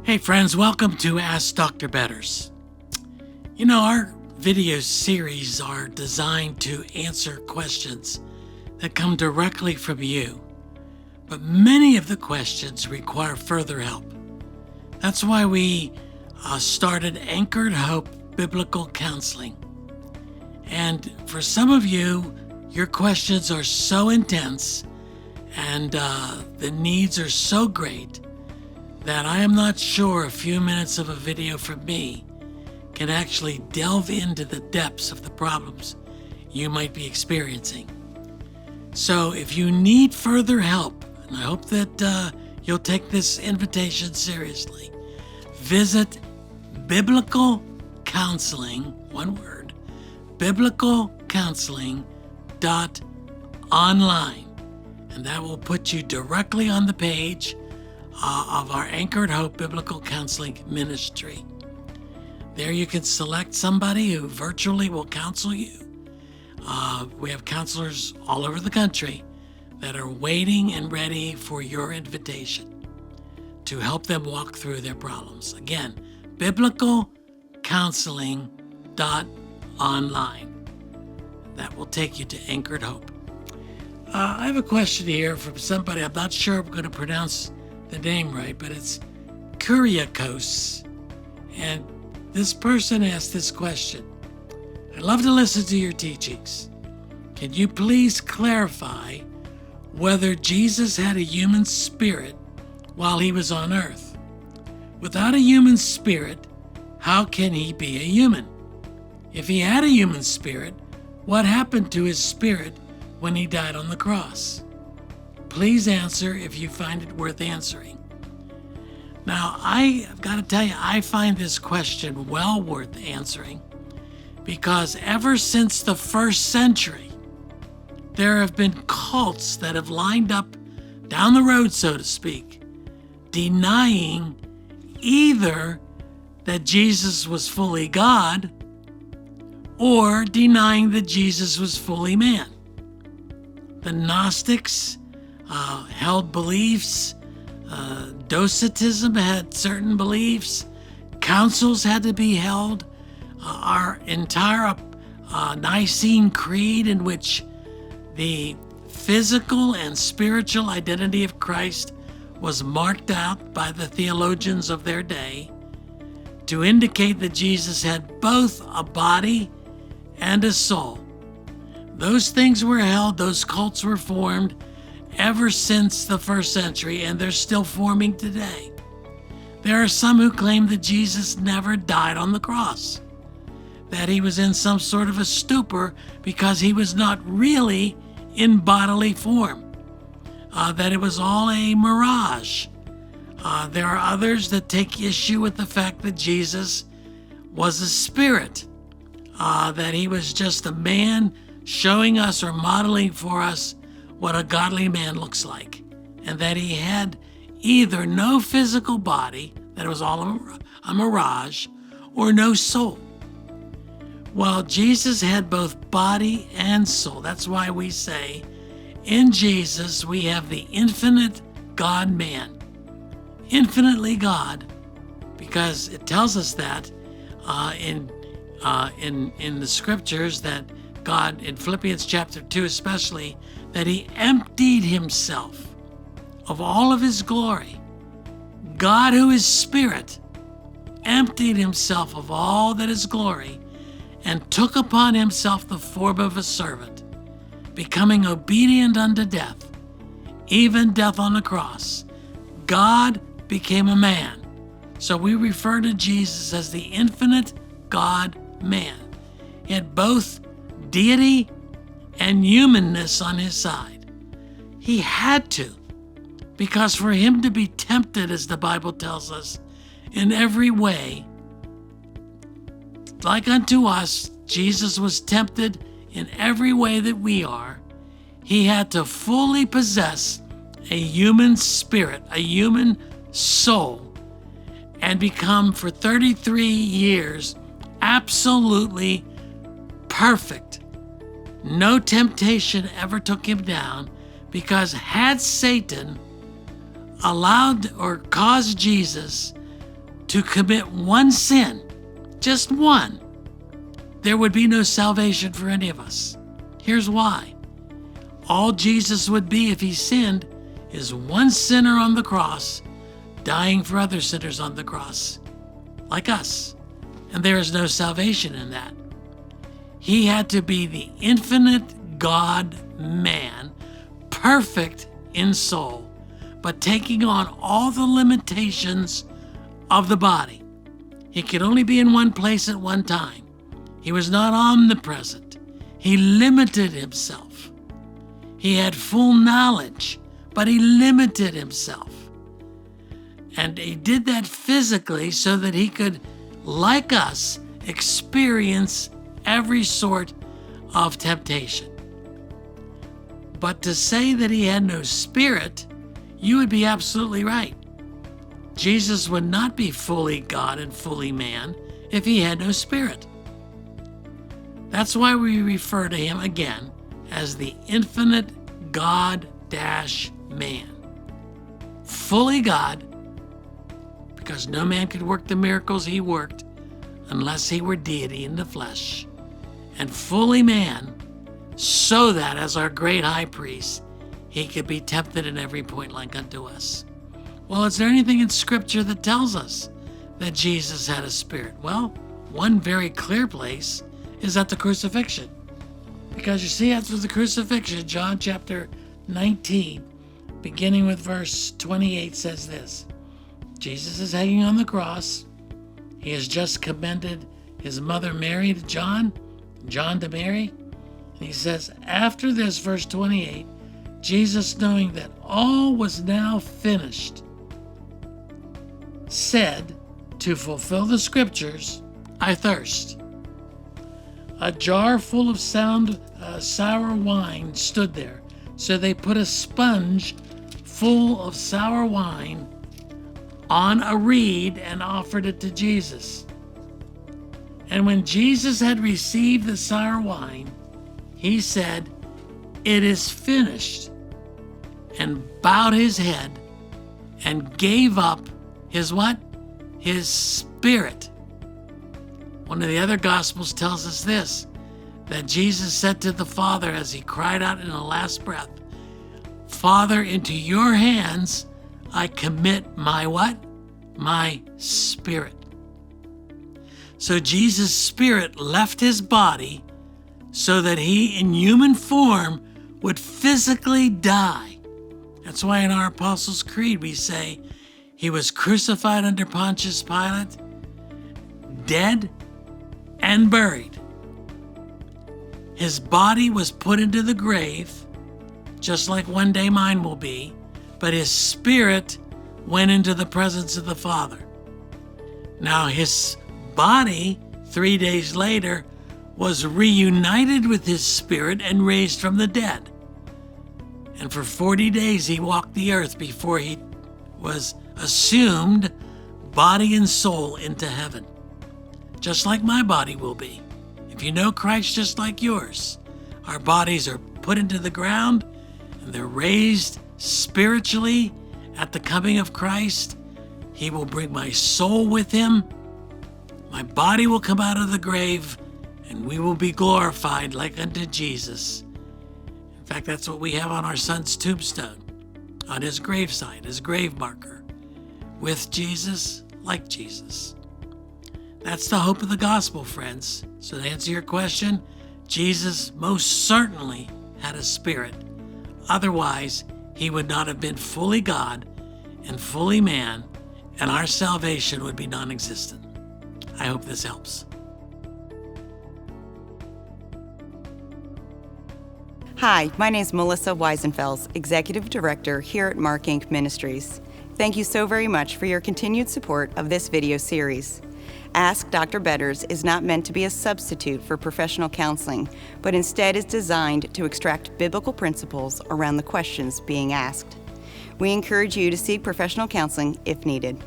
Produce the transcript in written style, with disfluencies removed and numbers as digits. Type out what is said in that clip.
Hey friends, welcome to Ask Dr. Betters. You know, our video series are designed to answer questions that come directly from you, but many of the questions require further help. That's why we started Anchored Hope Biblical Counseling. And for some of you, your questions are so intense and the needs are so great that I am not sure a few minutes of a video from me can actually delve into the depths of the problems you might be experiencing. So if you need further help, and I hope that you'll take this invitation seriously, visit Biblical Counseling, one word, biblicalcounseling.online, and that will put you directly on the page of our Anchored Hope Biblical Counseling Ministry. There you can select somebody who virtually will counsel you. We have counselors all over the country that are waiting and ready for your invitation to help them walk through their problems. Again, biblicalcounseling.online. That will take you to Anchored Hope. I have a question here from somebody. I'm not sure I'm going to pronounce the name right, but it's Kyriakos. And this person asked this question: I'd love to listen to your teachings. Can you please clarify whether Jesus had a human spirit while he was on earth? Without a human spirit, how can he be a human? If he had a human spirit, what happened to his spirit when he died on the cross? Please answer if you find it worth answering. Now, I've got to tell you, I find this question well worth answering because ever since the first century, there have been cults that have lined up down the road, so to speak, denying either that Jesus was fully God or denying that Jesus was fully man. The Gnostics held beliefs. Docetism had certain beliefs. Councils had to be held. Our entire Nicene Creed, in which the physical and spiritual identity of Christ was marked out by the theologians of their day to indicate that Jesus had both a body and a soul. Those things were held, those cults were formed ever since the first century, and they're still forming today. There are some who claim that Jesus never died on the cross, that he was in some sort of a stupor because he was not really in bodily form, that it was all a mirage. There are others that take issue with the fact that Jesus was a spirit, that he was just a man showing us or modeling for us what a godly man looks like, and that he had either no physical body, that it was all a mirage, or no soul. Well, Jesus had both body and soul. That's why we say in Jesus we have the infinite God-man, infinitely God, because it tells us that in the scriptures that God, in Philippians chapter 2 especially, that he emptied himself of all of his glory. God, who is spirit, emptied himself of all that is glory and took upon himself the form of a servant, becoming obedient unto death, even death on the cross. God became a man. So we refer to Jesus as the infinite God-man. He had both deity and humanness on his side. He had to, because for him to be tempted, as the Bible tells us, in every way, like unto us, Jesus was tempted in every way that we are. He had to fully possess a human spirit, a human soul, and become for 33 years absolutely perfect. No temptation ever took him down, because had Satan allowed or caused Jesus to commit one sin, just one, there would be no salvation for any of us. Here's why. All Jesus would be if he sinned is one sinner on the cross, dying for other sinners on the cross, like us. And there is no salvation in that. He had to be the infinite God-man, perfect in soul, but taking on all the limitations of the body. He could only be in one place at one time. He was not omnipresent. He limited himself. He had full knowledge, but he limited himself. And he did that physically so that he could, like us, experience every sort of temptation. But to say that he had no spirit, you would be absolutely right. Jesus would not be fully God and fully man if he had no spirit. That's why we refer to him again as the infinite God-man. Fully God, because no man could work the miracles he worked unless he were deity in the flesh, and fully man, so that as our great high priest, he could be tempted in every point like unto us. Well, is there anything in Scripture that tells us that Jesus had a spirit? Well, one very clear place is at the crucifixion. Because you see, after the crucifixion, John chapter 19, beginning with verse 28, says this. Jesus is hanging on the cross. He has just commended his mother Mary to John, John to Mary. And he says, after this, verse 28, Jesus, knowing that all was now finished, said, to fulfill the scriptures, I thirst. A jar full of sour wine stood there. So they put a sponge full of sour wine on a reed and offered it to Jesus. And when Jesus had received the sour wine, he said, it is finished, and bowed his head and gave up his what? His spirit. One of the other Gospels tells us this, that Jesus said to the Father as he cried out in the last breath, Father, into your hands I commit my what? My spirit. So Jesus' spirit left his body so that he in human form would physically die. That's why in our Apostles' Creed we say he was crucified under Pontius Pilate, dead and buried. His body was put into the grave, just like one day mine will be, but his spirit went into the presence of the Father. Now his body, 3 days later, was reunited with his spirit and raised from the dead. And for 40 days he walked the earth before he was assumed, body and soul, into heaven. Just like my body will be. If you know Christ just like yours, our bodies are put into the ground and they're raised spiritually at the coming of Christ. He will bring my soul with him. My body will come out of the grave and we will be glorified like unto Jesus. In fact, that's what we have on our son's tombstone, on his graveside, his grave marker. With Jesus, like Jesus. That's the hope of the gospel, friends. So to answer your question, Jesus most certainly had a spirit. Otherwise, he would not have been fully God and fully man, and our salvation would be non-existent. I hope this helps. Hi, my name is Melissa Weisenfels, Executive Director here at MARKINC Ministries. Thank you so very much for your continued support of this video series. Ask Dr. Betters is not meant to be a substitute for professional counseling, but instead is designed to extract biblical principles around the questions being asked. We encourage you to seek professional counseling if needed.